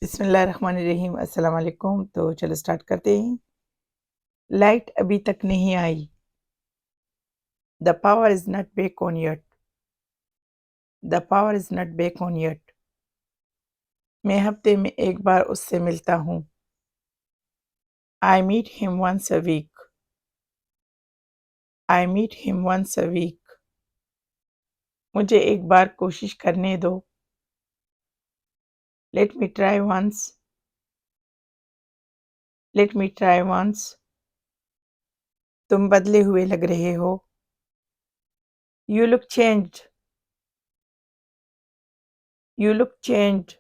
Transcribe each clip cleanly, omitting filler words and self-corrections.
बिस्मिल्लाहिर्रहमानिर्रहीम अस्सलाम वालेकुम। तो चलो स्टार्ट करते हैं। लाइट अभी तक नहीं आई। The power is not back on yet. The power is not back on yet. मैं हफ्ते में एक बार उससे मिलता हूँ। I meet him once a week. I meet him once a week. मुझे एक बार कोशिश करने दो। Let me try once. Let me try once. तुम बदले हुए लग रहे हो। You look changed. You look changed.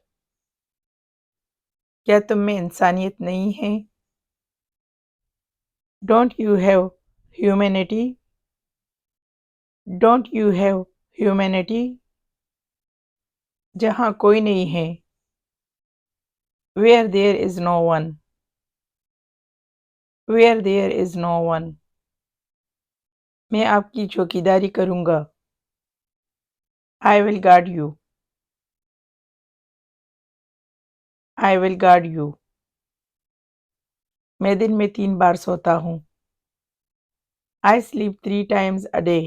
क्या तुम में इंसानियत नहीं है? Don't you have humanity? Don't you have humanity? जहाँ कोई नहीं है। Where there is no one. Where there is no one. मैं आपकी चौकीदारी करूँगा। I will guard you. I will guard you. मैं दिन में 3 बार सोता हूँ। I sleep 3 times a day.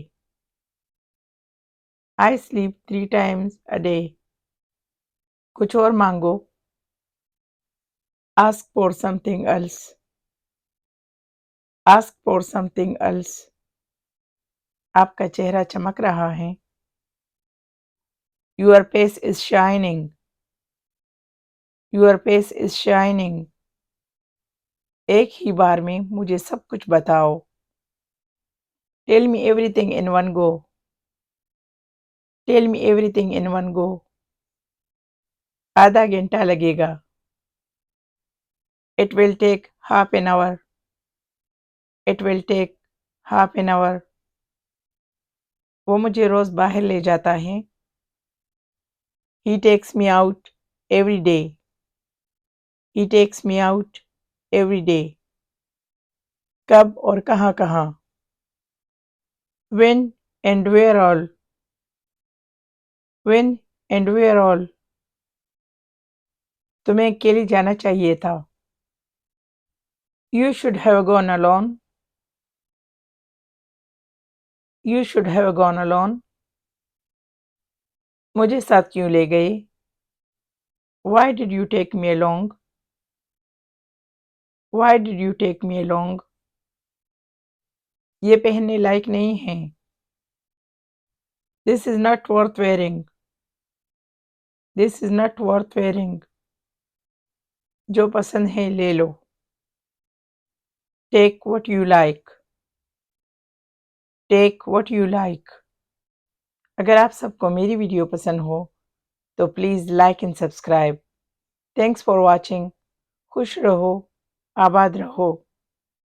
I sleep 3 times a day. कुछ और मांगो। Ask for something else. Ask for something else. आपका चेहरा चमक रहा है। Your face is shining. Your face is shining. एक ही बार में मुझे सब कुछ बताओ। Tell me everything in one go. Tell me everything in one go. आधा घंटा लगेगा। It will take half an hour. It will take half an hour. वो मुझे रोज बाहर ले जाता है। He takes me out every day. He takes me out every day. कब और कहाँ कहाँ। When and where all. When and where all. तुम्हें अकेले जाना चाहिए था। You should have gone alone. You should have gone alone. मुझे साथ क्यों ले गए? Why did you take me along? Why did you take me along? ये पहनने लायक नहीं है। This is not worth wearing. This is not worth wearing. जो पसंद है ले लो। Take what you like. Take what you like. अगर आप सबको मेरी वीडियो पसंद हो तो please like and subscribe. Thanks for watching. खुश रहो, आबाद रहो।